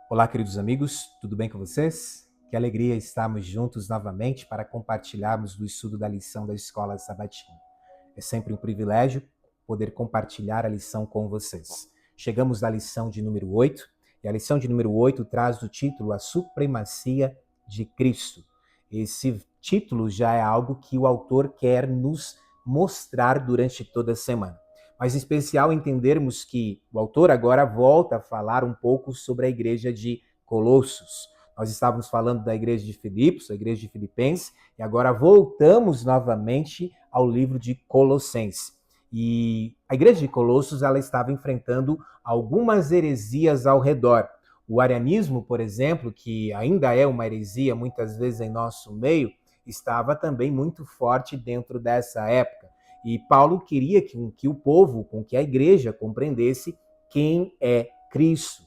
Olá, queridos amigos, tudo bem com vocês? Que alegria estarmos juntos novamente para compartilharmos do estudo da lição da Escola Sabatina. É sempre um privilégio poder compartilhar a lição com vocês. Chegamos à lição de número 8, e a lição de número 8 traz o título A Supremacia de Cristo. Esse título já é algo que o autor quer nos mostrar durante toda a semana. Mas em especial entendermos que o autor agora volta a falar um pouco sobre a igreja de Colossos. Nós estávamos falando da igreja de Filipos, a igreja de Filipenses, e agora voltamos novamente ao livro de Colossenses. E a igreja de Colossos ela estava enfrentando algumas heresias ao redor. O arianismo, por exemplo, que ainda é uma heresia muitas vezes em nosso meio, estava também muito forte dentro dessa época. E Paulo queria que o povo, que a igreja compreendesse quem é Cristo.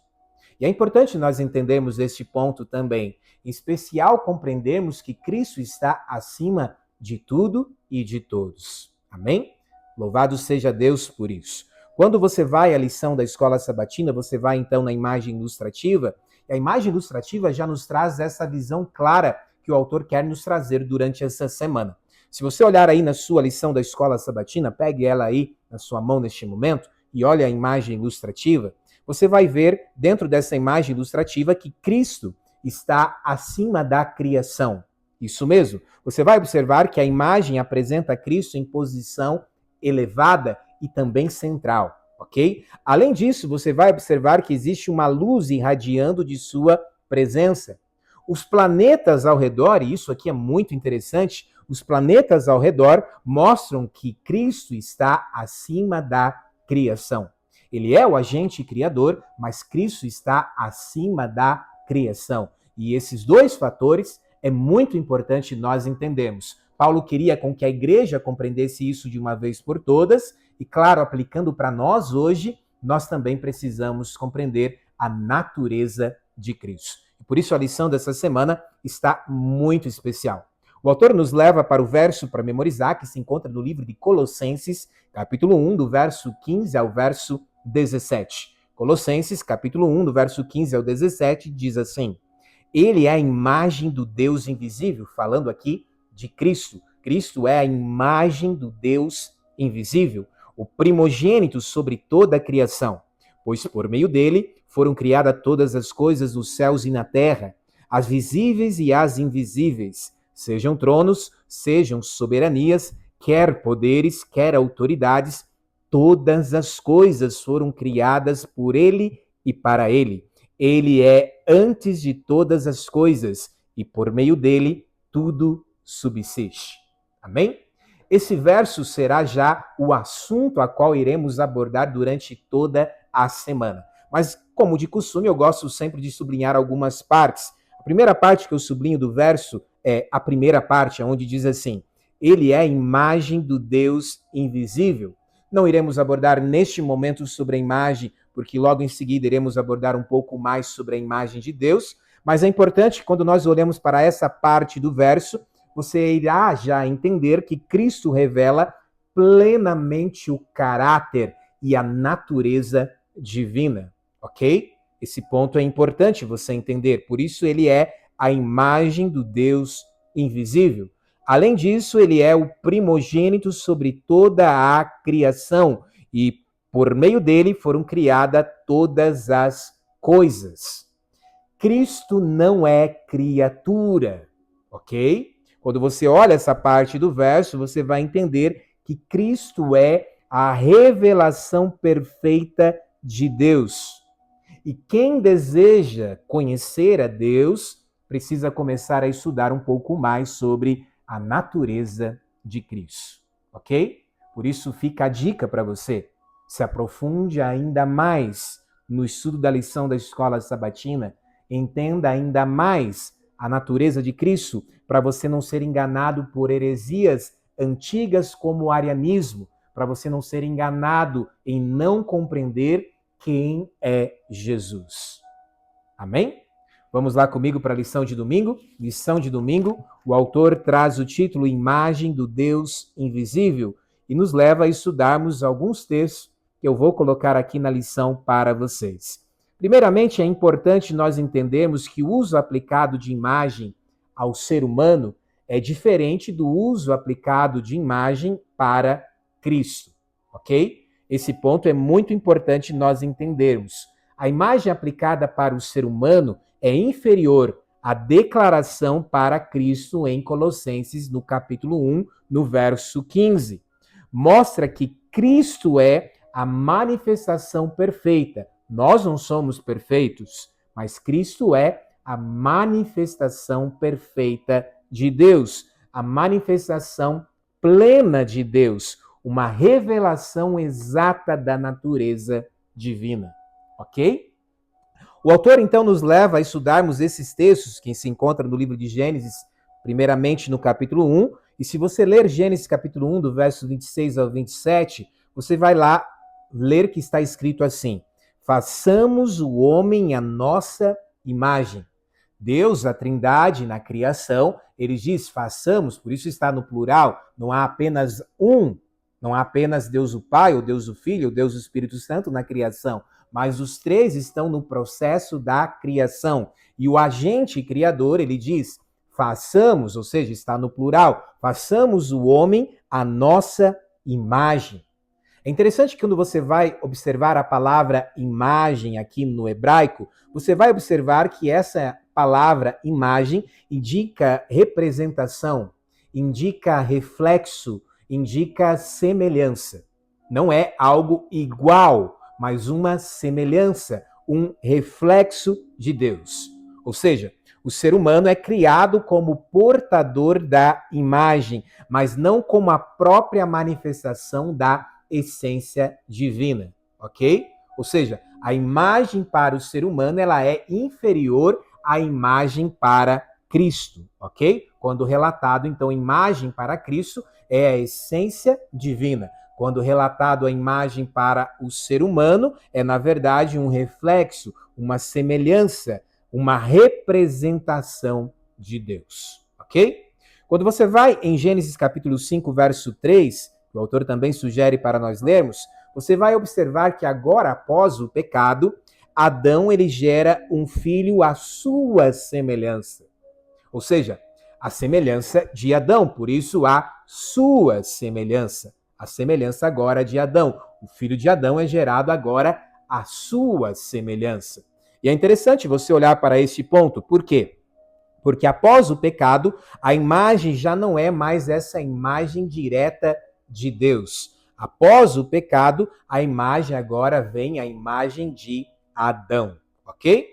E é importante nós entendermos este ponto também. Em especial, compreendermos que Cristo está acima de tudo e de todos. Amém? Louvado seja Deus por isso. Quando você vai à lição da Escola Sabatina, você vai então na imagem ilustrativa, e a imagem ilustrativa já nos traz essa visão clara que o autor quer nos trazer durante essa semana. Se você olhar aí na sua lição da Escola Sabatina, pegue ela aí na sua mão neste momento e olhe a imagem ilustrativa, você vai ver dentro dessa imagem ilustrativa que Cristo está acima da criação. Isso mesmo. Você vai observar que a imagem apresenta Cristo em posição elevada e também central, ok? Além disso, você vai observar que existe uma luz irradiando de sua presença. Os planetas ao redor, e isso aqui é muito interessante, os planetas ao redor mostram que Cristo está acima da criação. Ele é o agente criador, mas Cristo está acima da criação. E esses dois fatores é muito importante nós entendermos. Paulo queria com que a igreja compreendesse isso de uma vez por todas, e claro, aplicando para nós hoje, nós também precisamos compreender a natureza de Cristo. Por isso a lição dessa semana está muito especial. O autor nos leva para o verso para memorizar, que se encontra no livro de Colossenses, capítulo 1, do verso 15 ao verso 17. Colossenses, capítulo 1, do verso 15 ao 17, diz assim: Ele é a imagem do Deus invisível, falando aqui de Cristo. Cristo é a imagem do Deus invisível, o primogênito sobre toda a criação, pois por meio dele foram criadas todas as coisas nos céus e na terra, as visíveis e as invisíveis, sejam tronos, sejam soberanias, quer poderes, quer autoridades, todas as coisas foram criadas por ele e para ele. Ele é antes de todas as coisas e por meio dele tudo subsiste. Amém? Esse verso será já o assunto a qual iremos abordar durante toda a semana. Mas, como de costume, eu gosto sempre de sublinhar algumas partes. A primeira parte que eu sublinho do verso é a primeira parte, onde diz assim: Ele é a imagem do Deus invisível. Não iremos abordar neste momento sobre a imagem, porque logo em seguida iremos abordar um pouco mais sobre a imagem de Deus, mas é importante que quando nós olhamos para essa parte do verso, você irá já entender que Cristo revela plenamente o caráter e a natureza divina, ok? Esse ponto é importante você entender, por isso ele é a imagem do Deus invisível. Além disso, ele é o primogênito sobre toda a criação e por meio dele foram criadas todas as coisas. Cristo não é criatura, ok? Quando você olha essa parte do verso, você vai entender que Cristo é a revelação perfeita de Deus. E quem deseja conhecer a Deus precisa começar a estudar um pouco mais sobre a natureza de Cristo, ok? Por isso fica a dica para você. Se aprofunde ainda mais no estudo da lição da Escola Sabatina, entenda ainda mais a natureza de Cristo, para você não ser enganado por heresias antigas como o arianismo, para você não ser enganado em não compreender quem é Jesus. Amém? Vamos lá comigo para a lição de domingo? Lição de domingo, o autor traz o título Imagem do Deus Invisível e nos leva a estudarmos alguns textos que eu vou colocar aqui na lição para vocês. Primeiramente, é importante nós entendermos que o uso aplicado de imagem ao ser humano é diferente do uso aplicado de imagem para Cristo, ok? Esse ponto é muito importante nós entendermos. A imagem aplicada para o ser humano é inferior à declaração para Cristo em Colossenses, no capítulo 1, no verso 15. Mostra que Cristo é a manifestação perfeita. Nós não somos perfeitos, mas Cristo é a manifestação perfeita de Deus, a manifestação plena de Deus, uma revelação exata da natureza divina, ok? O autor, então, nos leva a estudarmos esses textos que se encontram no livro de Gênesis, primeiramente no capítulo 1, e se você ler Gênesis capítulo 1, do verso 26 ao 27, você vai lá ler que está escrito assim: façamos o homem à nossa imagem. Deus, a Trindade, na criação, ele diz façamos, por isso está no plural, não há apenas um, não há apenas Deus o Pai, ou Deus o Filho, ou Deus o Espírito Santo na criação, mas os três estão no processo da criação. E o agente criador, ele diz façamos, ou seja, está no plural, façamos o homem à nossa imagem. É interessante que quando você vai observar a palavra imagem aqui no hebraico, você vai observar que essa palavra imagem indica representação, indica reflexo, indica semelhança. Não é algo igual, mas uma semelhança, um reflexo de Deus. Ou seja, o ser humano é criado como portador da imagem, mas não como a própria manifestação da essência divina, ok? Ou seja, a imagem para o ser humano ela é inferior à imagem para Cristo, ok? Quando relatado, então, imagem para Cristo é a essência divina. Quando relatado a imagem para o ser humano, é, na verdade, um reflexo, uma semelhança, uma representação de Deus, ok? Quando você vai em Gênesis capítulo 5, verso 3, o autor também sugere para nós lermos, você vai observar que agora, após o pecado, Adão ele gera um filho à sua semelhança. Ou seja, a semelhança de Adão, por isso a sua semelhança. A semelhança agora de Adão. O filho de Adão é gerado agora à sua semelhança. E é interessante você olhar para este ponto. Por quê? Porque após o pecado, a imagem já não é mais essa imagem direta de Deus. Após o pecado, a imagem agora vem a imagem de Adão, ok?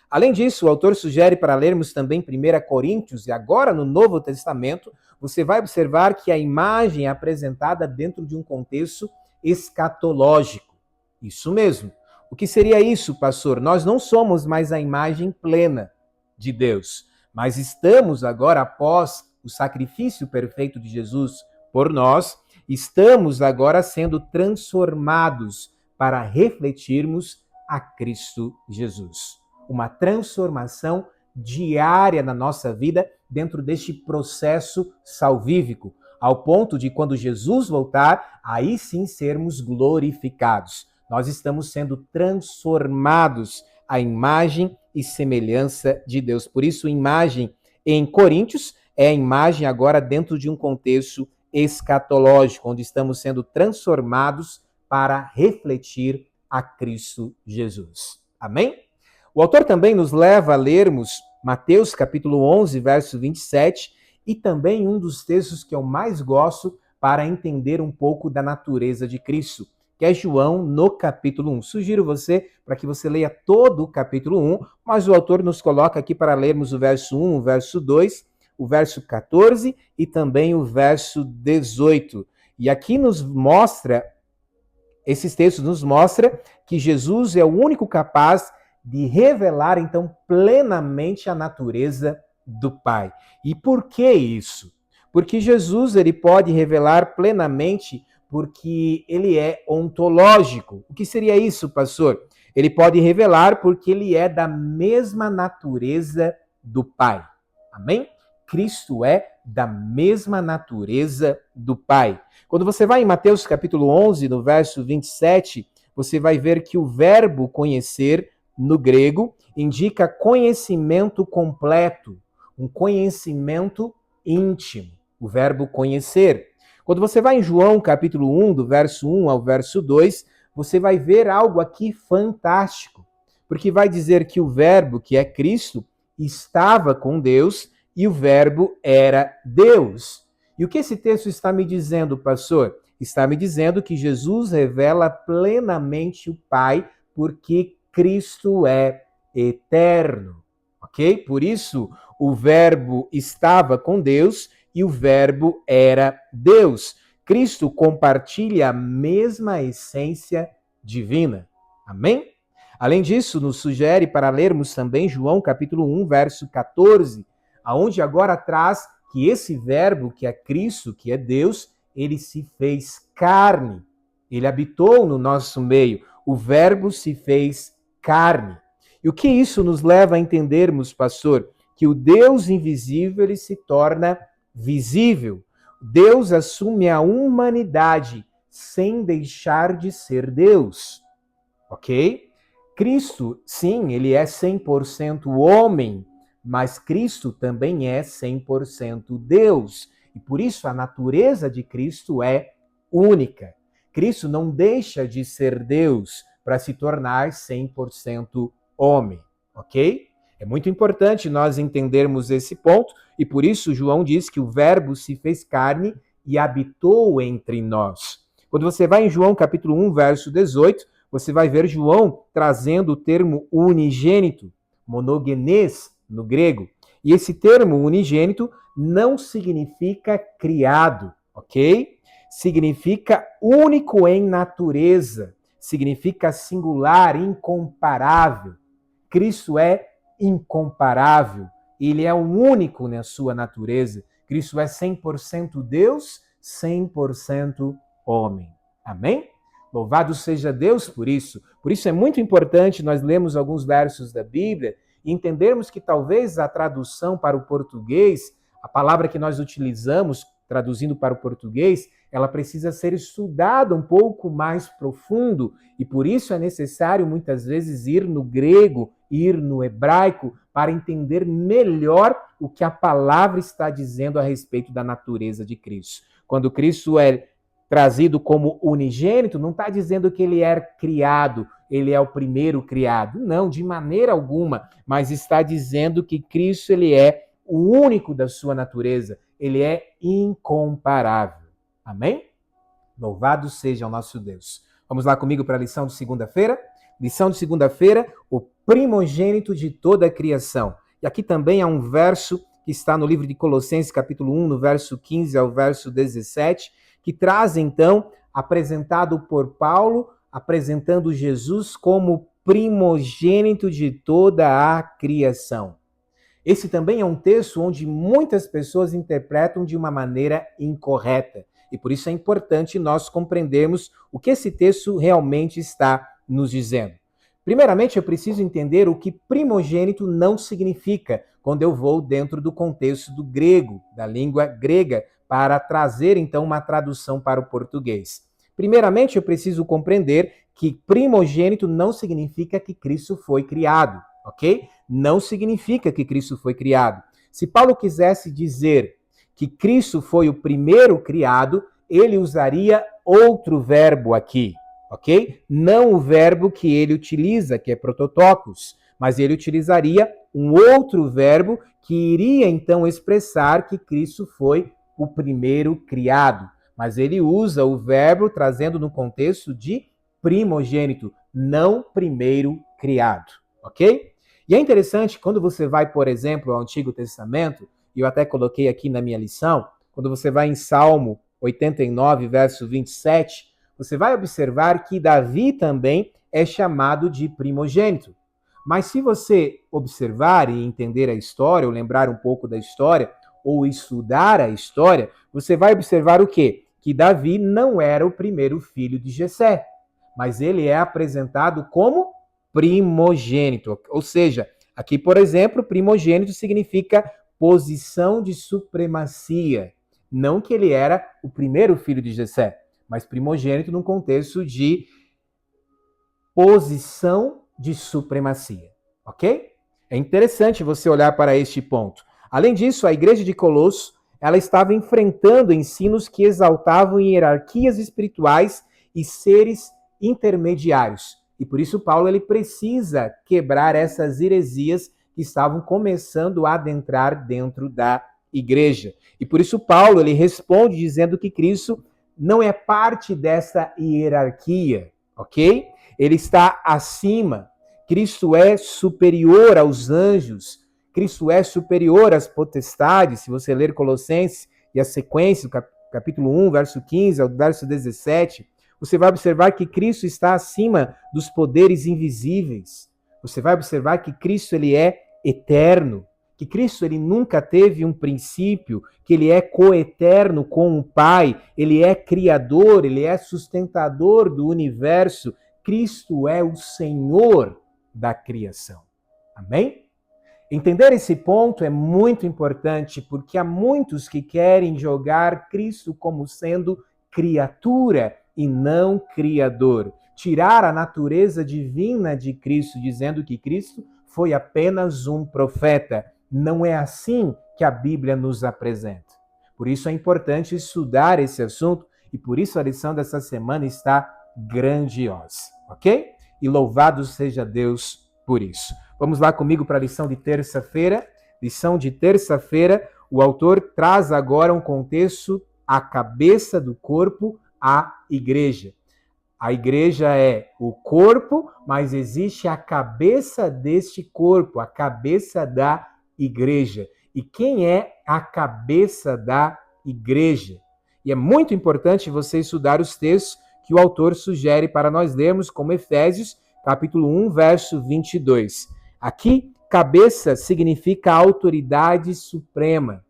Além disso, o autor sugere para lermos também 1 Coríntios, e agora no Novo Testamento, você vai observar que a imagem é apresentada dentro de um contexto escatológico. Isso mesmo. O que seria isso, pastor? Nós não somos mais a imagem plena de Deus, mas estamos agora, após o sacrifício perfeito de Jesus por nós, estamos agora sendo transformados para refletirmos a Cristo Jesus. Uma transformação diária na nossa vida dentro deste processo salvífico, ao ponto de quando Jesus voltar, aí sim sermos glorificados. Nós estamos sendo transformados à imagem e semelhança de Deus. Por isso, imagem em Coríntios é a imagem agora dentro de um contexto escatológico, onde estamos sendo transformados para refletir a Cristo Jesus. Amém? O autor também nos leva a lermos Mateus capítulo 11, verso 27, e também um dos textos que eu mais gosto para entender um pouco da natureza de Cristo, que é João no capítulo 1. Sugiro você para que você leia todo o capítulo 1, mas o autor nos coloca aqui para lermos o verso 1, o verso 2, o verso 14 e também o verso 18. E aqui nos mostra, esses textos nos mostram que Jesus é o único capaz de revelar, então, plenamente a natureza do Pai. E por que isso? Porque Jesus ele pode revelar plenamente porque ele é ontológico. O que seria isso, pastor? Ele pode revelar porque ele é da mesma natureza do Pai. Amém? Cristo é da mesma natureza do Pai. Quando você vai em Mateus capítulo 11, no verso 27, você vai ver que o verbo conhecer no grego, indica conhecimento completo, um conhecimento íntimo, o verbo conhecer. Quando você vai em João, capítulo 1, do verso 1 ao verso 2, você vai ver algo aqui fantástico, porque vai dizer que o verbo, que é Cristo, estava com Deus e o verbo era Deus. E o que esse texto está me dizendo, pastor? Está me dizendo que Jesus revela plenamente o Pai, porque Cristo é eterno, ok? Por isso, o verbo estava com Deus e o verbo era Deus. Cristo compartilha a mesma essência divina. Amém? Além disso, nos sugere para lermos também João capítulo 1, verso 14, aonde agora traz que esse verbo, que é Cristo, que é Deus, ele se fez carne. Ele habitou no nosso meio. O verbo se fez carne. E o que isso nos leva a entendermos, pastor? Que o Deus invisível, ele se torna visível. Deus assume a humanidade sem deixar de ser Deus. Ok? Cristo, sim, ele é 100% homem, mas Cristo também é 100% Deus. E por isso a natureza de Cristo é única. Cristo não deixa de ser Deus para se tornar 100% homem, ok? É muito importante nós entendermos esse ponto e por isso João diz que o verbo se fez carne e habitou entre nós. Quando você vai em João capítulo 1, verso 18, você vai ver João trazendo o termo unigênito, monogenes no grego. E esse termo unigênito não significa criado, ok? Significa único em natureza, significa singular, incomparável. Cristo é incomparável, ele é o único na sua natureza. Cristo é 100% Deus, 100% homem. Amém? Louvado seja Deus por isso. Por isso é muito importante nós lermos alguns versos da Bíblia e entendermos que talvez a tradução para o português, a palavra que nós utilizamos traduzindo para o português, ela precisa ser estudada um pouco mais profundo e por isso é necessário muitas vezes ir no grego, ir no hebraico para entender melhor o que a palavra está dizendo a respeito da natureza de Cristo. Quando Cristo é trazido como unigênito, não está dizendo que ele é criado, ele é o primeiro criado. Não, de maneira alguma. Mas está dizendo que Cristo ele é o único da sua natureza. Ele é incomparável. Amém? Louvado seja o nosso Deus. Vamos lá comigo para a lição de segunda-feira? Lição de segunda-feira, o primogênito de toda a criação. E aqui também há um verso que está no livro de Colossenses, capítulo 1, no verso 15 ao verso 17, que traz, então, apresentado por Paulo, apresentando Jesus como primogênito de toda a criação. Esse também é um texto onde muitas pessoas interpretam de uma maneira incorreta. E por isso é importante nós compreendermos o que esse texto realmente está nos dizendo. Primeiramente, eu preciso entender o que primogênito não significa, quando eu vou dentro do contexto do grego, da língua grega, para trazer, então, uma tradução para o português. Primeiramente, eu preciso compreender que primogênito não significa que Cristo foi criado, ok? Não significa que Cristo foi criado. Se Paulo quisesse dizer que Cristo foi o primeiro criado, ele usaria outro verbo aqui, ok? Não o verbo que ele utiliza, que é prototokos, mas ele utilizaria um outro verbo que iria, então, expressar que Cristo foi o primeiro criado, mas ele usa o verbo trazendo no contexto de primogênito, não primeiro criado, ok? E é interessante, quando você vai, por exemplo, ao Antigo Testamento, e eu até coloquei aqui na minha lição, quando você vai em Salmo 89, verso 27, você vai observar que Davi também é chamado de primogênito. Mas se você observar e entender a história, ou lembrar um pouco da história, ou estudar a história, você vai observar o quê? Que Davi não era o primeiro filho de Jessé, mas ele é apresentado como primogênito. Ou seja, aqui, por exemplo, primogênito significa posição de supremacia. Não que ele era o primeiro filho de Jessé, mas primogênito num contexto de posição de supremacia, ok? É interessante você olhar para este ponto. Além disso, a igreja de Colosso, ela estava enfrentando ensinos que exaltavam hierarquias espirituais e seres intermediários. E por isso Paulo ele precisa quebrar essas heresias que estavam começando a adentrar dentro da igreja. E por isso Paulo ele responde dizendo que Cristo não é parte dessa hierarquia, ok? Ele está acima. Cristo é superior aos anjos. Cristo é superior às potestades. Se você ler Colossenses e a sequência, capítulo 1, verso 15 ao verso 17, você vai observar que Cristo está acima dos poderes invisíveis. Você vai observar que Cristo ele é eterno, que Cristo ele nunca teve um princípio, que ele é coeterno com o Pai, ele é criador, ele é sustentador do universo. Cristo é o Senhor da criação. Amém? Entender esse ponto é muito importante porque há muitos que querem jogar Cristo como sendo criatura e não criador. Tirar a natureza divina de Cristo, dizendo que Cristo foi apenas um profeta. Não é assim que a Bíblia nos apresenta. Por isso é importante estudar esse assunto e por isso a lição dessa semana está grandiosa, ok? E louvado seja Deus por isso. Vamos lá comigo para a lição de terça-feira. Lição de terça-feira, o autor traz agora um contexto, a cabeça do corpo, a igreja. A igreja é o corpo, mas existe a cabeça deste corpo, a cabeça da igreja. E quem é a cabeça da igreja? E é muito importante você estudar os textos que o autor sugere para nós lermos, como Efésios, capítulo 1, verso 22. Aqui, cabeça significa autoridade suprema,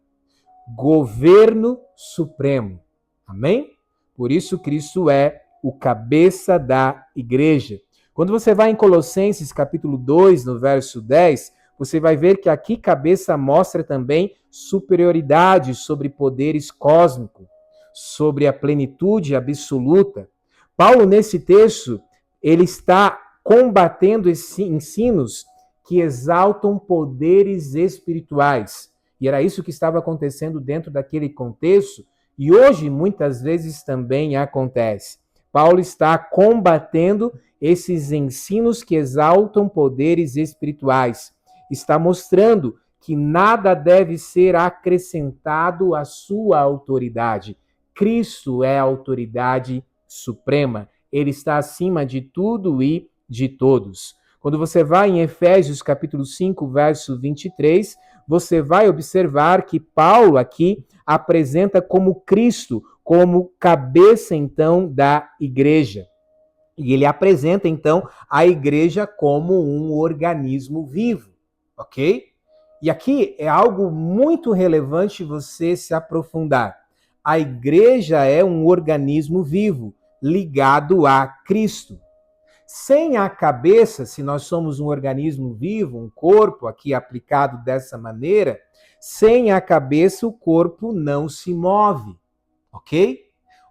governo supremo. Amém? Por isso, Cristo é o cabeça da igreja. Quando você vai em Colossenses, capítulo 2, no verso 10, você vai ver que aqui cabeça mostra também superioridade sobre poderes cósmicos, sobre a plenitude absoluta. Paulo, nesse texto, ele está combatendo esses ensinos que exaltam poderes espirituais. E era isso que estava acontecendo dentro daquele contexto, e hoje muitas vezes também acontece. Paulo está combatendo esses ensinos que exaltam poderes espirituais. Está mostrando que nada deve ser acrescentado à sua autoridade. Cristo é a autoridade suprema. Ele está acima de tudo e de todos. Quando você vai em Efésios capítulo 5, verso 23, você vai observar que Paulo aqui apresenta como Cristo, como cabeça então da igreja. E ele apresenta então a igreja como um organismo vivo, ok? E aqui é algo muito relevante você se aprofundar. A igreja é um organismo vivo, ligado a Cristo. Sem a cabeça, se nós somos um organismo vivo, um corpo aqui aplicado dessa maneira, sem a cabeça o corpo não se move, ok?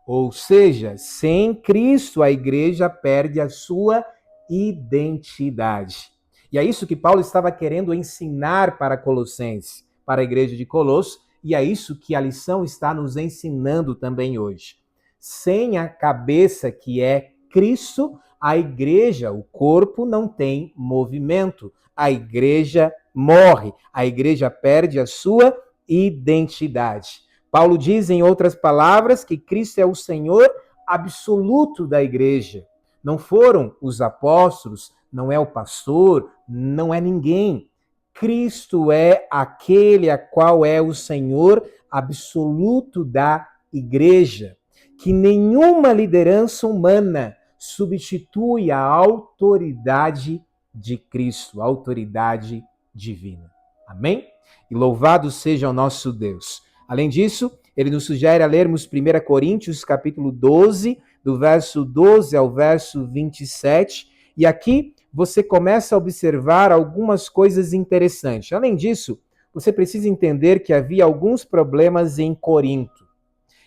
Ou seja, sem Cristo a igreja perde a sua identidade. E é isso que Paulo estava querendo ensinar para Colossenses, para a igreja de Colosso, e é isso que a lição está nos ensinando também hoje. Sem a cabeça que é Cristo, a igreja, o corpo, não tem movimento. A igreja morre, a igreja perde a sua identidade. Paulo diz, em outras palavras, que Cristo é o Senhor absoluto da igreja. Não foram os apóstolos, não é o pastor, não é ninguém. Cristo é aquele a qual é o Senhor absoluto da igreja, que nenhuma liderança humana substitui a autoridade de Cristo, a autoridade divina. Amém? E louvado seja o nosso Deus. Além disso, ele nos sugere a lermos 1 Coríntios, capítulo 12, do verso 12 ao verso 27, e aqui você começa a observar algumas coisas interessantes. Além disso, você precisa entender que havia alguns problemas em Corinto.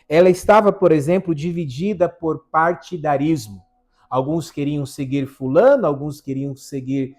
Ela estava, por exemplo, dividida por partidarismo. Alguns queriam seguir fulano, alguns queriam seguir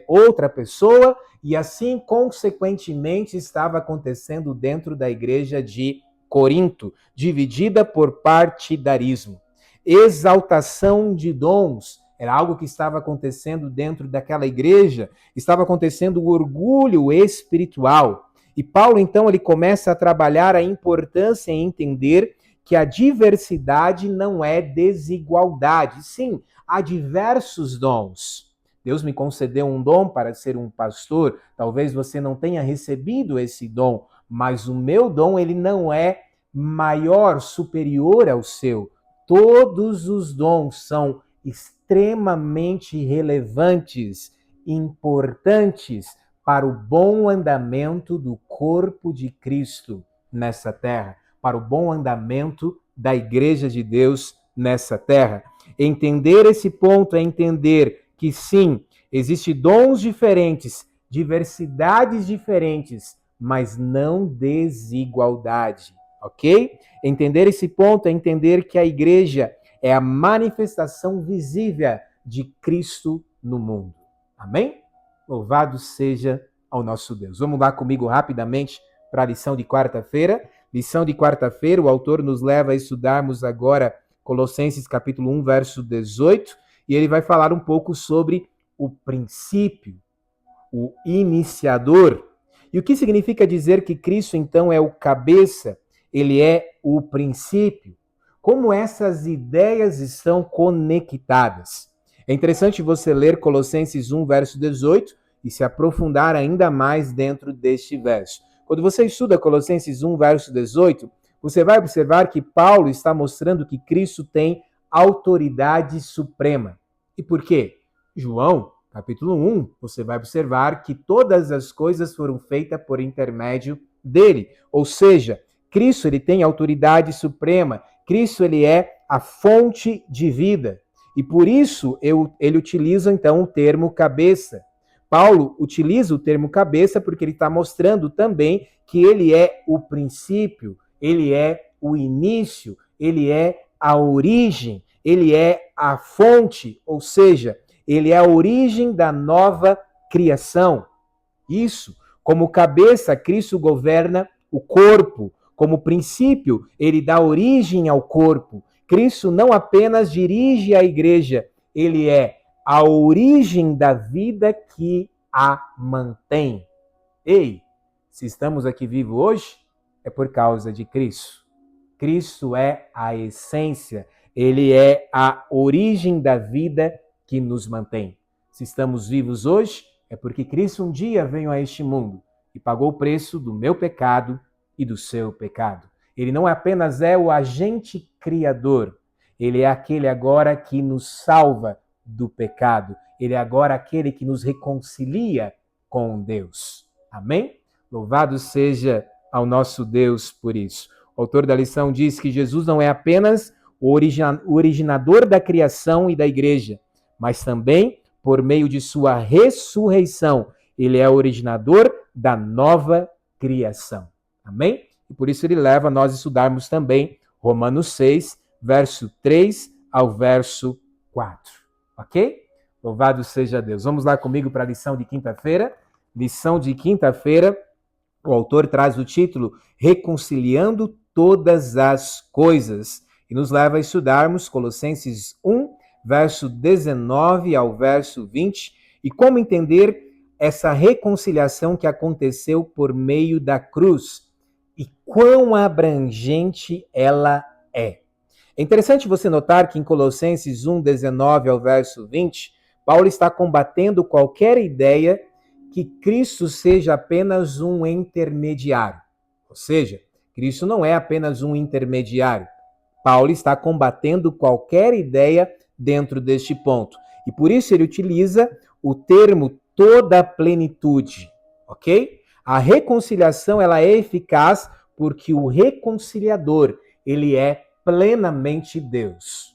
outra pessoa, e assim, consequentemente, estava acontecendo dentro da igreja de Corinto, dividida por partidarismo. Exaltação de dons era algo que estava acontecendo dentro daquela igreja, estava acontecendo o orgulho espiritual. E Paulo, então, ele começa a trabalhar a importância em entender que a diversidade não é desigualdade. Sim, há diversos dons. Deus me concedeu um dom para ser um pastor. Talvez você não tenha recebido esse dom, mas o meu dom, ele não é maior, superior ao seu. Todos os dons são extremamente relevantes, importantes para o bom andamento do corpo de Cristo nessa terra, para o bom andamento da Igreja de Deus nessa terra. Entender esse ponto é entender que sim, existem dons diferentes, diversidades diferentes, mas não desigualdade, ok? Entender esse ponto é entender que a igreja é a manifestação visível de Cristo no mundo. Amém? Louvado seja ao nosso Deus. Vamos lá comigo rapidamente para a lição de quarta-feira. Lição de quarta-feira, o autor nos leva a estudarmos agora Colossenses capítulo 1, verso 18, e ele vai falar um pouco sobre o princípio, o iniciador. E o que significa dizer que Cristo, então, é o cabeça, ele é o princípio? Como essas ideias estão conectadas? É interessante você ler Colossenses 1, verso 18, e se aprofundar ainda mais dentro deste verso. Quando você estuda Colossenses 1, verso 18, você vai observar que Paulo está mostrando que Cristo tem autoridade suprema. E por quê? João, capítulo 1, você vai observar que todas as coisas foram feitas por intermédio dele. Ou seja, Cristo ele tem autoridade suprema. Cristo ele é a fonte de vida. E por isso ele utiliza então o termo cabeça. Paulo utiliza o termo cabeça porque ele está mostrando também que ele é o princípio, ele é o início, ele é a origem, ele é a fonte, ou seja, ele é a origem da nova criação. Isso, como cabeça, Cristo governa o corpo. Como princípio, ele dá origem ao corpo. Cristo não apenas dirige a igreja, ele é a origem da vida que a mantém. Ei, se estamos aqui vivos hoje, é por causa de Cristo. Cristo é a essência, ele é a origem da vida que nos mantém. Se estamos vivos hoje, é porque Cristo um dia veio a este mundo e pagou o preço do meu pecado e do seu pecado. Ele não apenas é o agente criador, ele é aquele agora que nos salva do pecado. Ele é agora aquele que nos reconcilia com Deus. Amém? Louvado seja ao nosso Deus por isso. O autor da lição diz que Jesus não é apenas o originador da criação e da igreja, mas também, por meio de sua ressurreição, ele é o originador da nova criação. Amém? E por isso ele leva a nós estudarmos também Romanos 6, verso 3 ao verso 4. Ok? Louvado seja Deus. Vamos lá comigo para a lição de quinta-feira. Lição de quinta-feira, o autor traz o título Reconciliando Todas as Coisas e nos leva a estudarmos Colossenses 1, verso 19 ao verso 20 e como entender essa reconciliação que aconteceu por meio da cruz e quão abrangente ela é. É interessante você notar que em Colossenses 1, 19 ao verso 20, Paulo está combatendo qualquer ideia que Cristo seja apenas um intermediário. Ou seja, Cristo não é apenas um intermediário. Paulo está combatendo qualquer ideia dentro deste ponto. E por isso ele utiliza o termo toda a plenitude, ok? A reconciliação ela é eficaz porque o reconciliador, ele é plenamente Deus.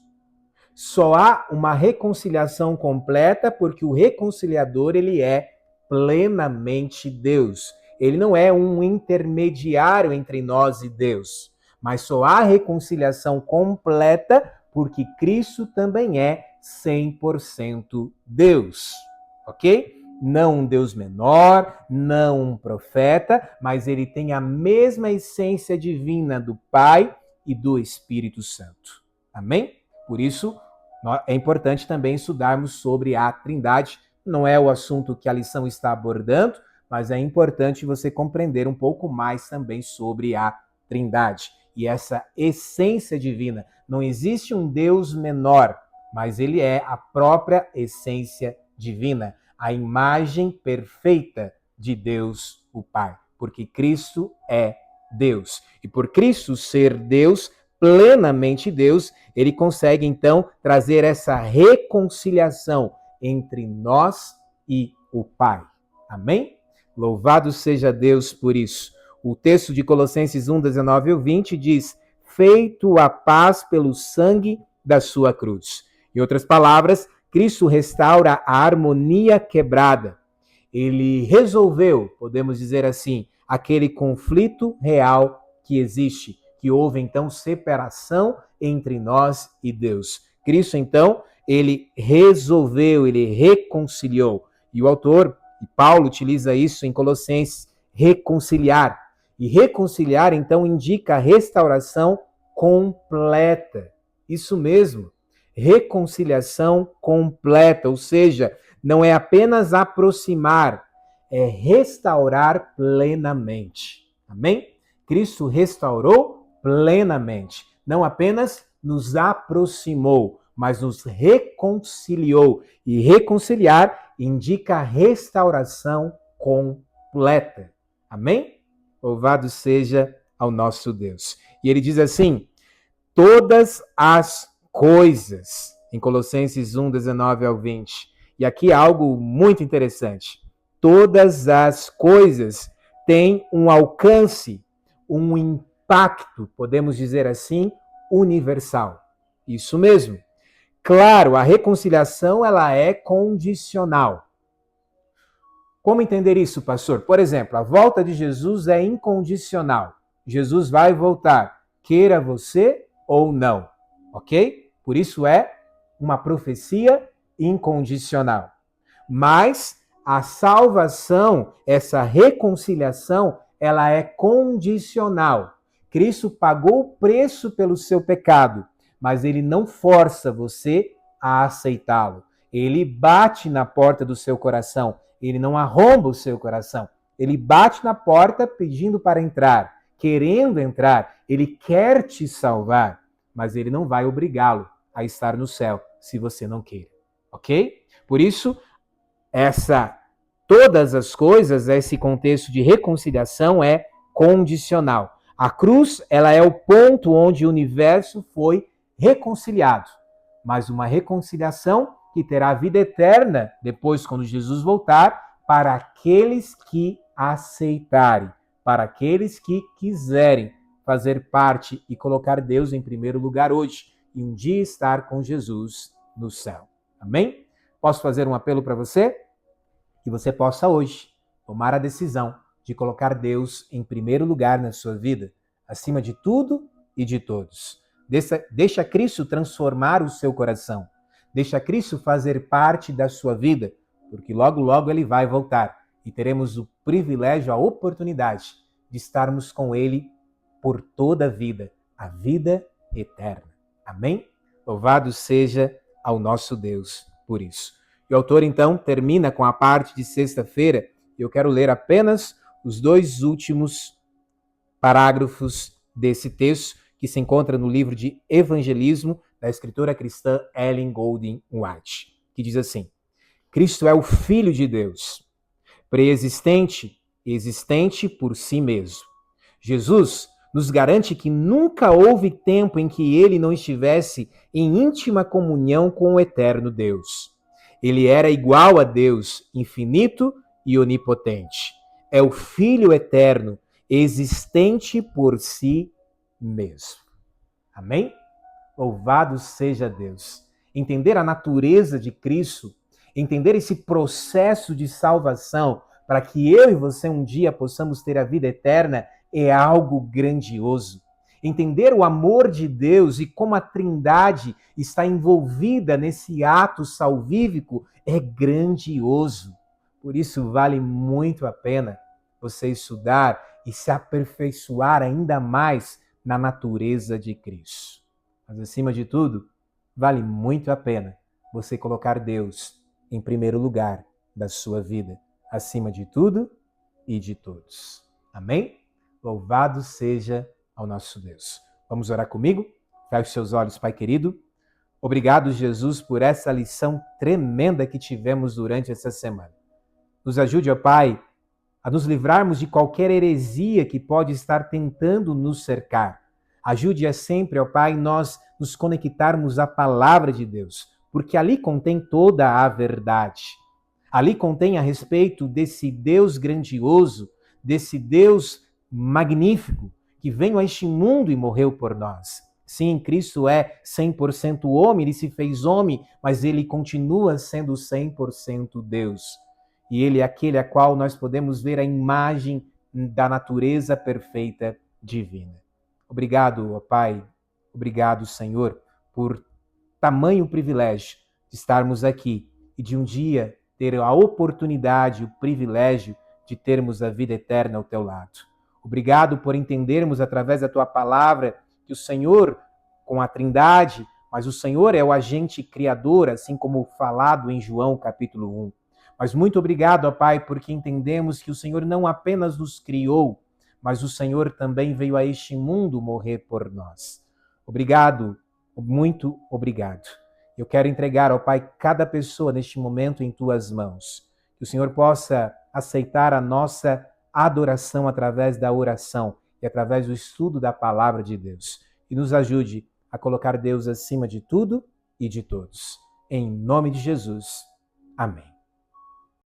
Só há uma reconciliação completa porque o reconciliador, ele é plenamente Deus. Ele não é um intermediário entre nós e Deus, mas só há reconciliação completa porque Cristo também é 100% Deus, ok? Não um Deus menor, não um profeta, mas ele tem a mesma essência divina do Pai e do Espírito Santo. Amém? Por isso, é importante também estudarmos sobre a Trindade. Não é o assunto que a lição está abordando, mas é importante você compreender um pouco mais também sobre a Trindade e essa essência divina. Não existe um Deus menor, mas ele é a própria essência divina, a imagem perfeita de Deus, o Pai, porque Cristo é Deus. E por Cristo ser Deus, plenamente Deus, ele consegue então trazer essa reconciliação entre nós e o Pai. Amém? Louvado seja Deus por isso. O texto de Colossenses 1, 19 e 20 diz: feito a paz pelo sangue da sua cruz. Em outras palavras, Cristo restaura a harmonia quebrada. Ele resolveu, podemos dizer assim, aquele conflito real que existe, que houve então separação entre nós e Deus. Cristo então, ele resolveu, ele reconciliou. E o autor, e Paulo, utiliza isso em Colossenses, reconciliar. E reconciliar então indica a restauração completa. Isso mesmo. Reconciliação completa, ou seja, não é apenas aproximar, é restaurar plenamente. Amém? Cristo restaurou plenamente. Não apenas nos aproximou, mas nos reconciliou. E reconciliar indica a restauração completa. Amém? Louvado seja ao nosso Deus. E ele diz assim: todas as coisas, em Colossenses 1, 19 ao 20. E aqui é algo muito interessante. Todas as coisas têm um alcance, um impacto, podemos dizer assim, universal. Isso mesmo. Claro, a reconciliação ela é condicional. Como entender isso, pastor? Por exemplo, a volta de Jesus é incondicional. Jesus vai voltar, queira você ou não. Ok? Por isso é uma profecia incondicional. Mas a salvação, essa reconciliação, ela é condicional. Cristo pagou o preço pelo seu pecado, mas ele não força você a aceitá-lo. Ele bate na porta do seu coração, ele não arromba o seu coração. Ele bate na porta pedindo para entrar, querendo entrar, ele quer te salvar, mas ele não vai obrigá-lo a estar no céu se você não queira, ok? Por isso, todas as coisas, esse contexto de reconciliação é condicional. A cruz, ela é o ponto onde o universo foi reconciliado, mas uma reconciliação que terá vida eterna depois, quando Jesus voltar, para aqueles que aceitarem, para aqueles que quiserem fazer parte e colocar Deus em primeiro lugar hoje e um dia estar com Jesus no céu. Amém? Posso fazer um apelo para você? Que você possa hoje tomar a decisão de colocar Deus em primeiro lugar na sua vida, acima de tudo e de todos. Deixa Cristo transformar o seu coração. Deixa Cristo fazer parte da sua vida, porque logo, logo ele vai voltar e teremos o privilégio, a oportunidade de estarmos com ele por toda a vida eterna. Amém? Louvado seja ao nosso Deus por isso. E o autor, então, termina com a parte de sexta-feira. Eu quero ler apenas os 2 últimos parágrafos desse texto, que se encontra no livro de Evangelismo, da escritora cristã Ellen Golding White, que diz assim: Cristo é o Filho de Deus, pré-existente e existente por si mesmo. Jesus nos garante que nunca houve tempo em que ele não estivesse em íntima comunhão com o eterno Deus. Ele era igual a Deus, infinito e onipotente. É o Filho eterno, existente por si mesmo. Amém? Louvado seja Deus. Entender a natureza de Cristo, entender esse processo de salvação, para que eu e você um dia possamos ter a vida eterna, é algo grandioso. entender o amor de Deus e como a Trindade está envolvida nesse ato salvífico é grandioso. Por isso vale muito a pena você estudar e se aperfeiçoar ainda mais na natureza de Cristo. Mas acima de tudo, vale muito a pena você colocar Deus em primeiro lugar da sua vida, acima de tudo e de todos. Amém? Louvado seja ao nosso Deus. Vamos orar comigo? Feche seus olhos, Pai querido. Obrigado, Jesus, por essa lição tremenda que tivemos durante essa semana. Nos ajude, ó Pai, a nos livrarmos de qualquer heresia que pode estar tentando nos cercar. Ajude-a sempre, ó Pai, nós nos conectarmos à palavra de Deus, porque ali contém toda a verdade. Ali contém a respeito desse Deus grandioso, desse Deus magnífico, que veio a este mundo e morreu por nós. Sim, Cristo é 100% homem, ele se fez homem, mas ele continua sendo 100% Deus. E ele é aquele a qual nós podemos ver a imagem da natureza perfeita divina. Obrigado, ó Pai, obrigado, Senhor, por tamanho privilégio de estarmos aqui e de um dia ter a oportunidade, o privilégio de termos a vida eterna ao teu lado. Obrigado por entendermos através da tua palavra que o Senhor, com a Trindade, mas o Senhor é o agente criador, assim como falado em João capítulo 1. Mas muito obrigado, ó Pai, porque entendemos que o Senhor não apenas nos criou, mas o Senhor também veio a este mundo morrer por nós. Obrigado, muito obrigado. Eu quero entregar, ó Pai, cada pessoa neste momento em tuas mãos. Que o Senhor possa aceitar a nossa adoração através da oração e através do estudo da palavra de Deus. E nos ajude a colocar Deus acima de tudo e de todos. Em nome de Jesus. Amém.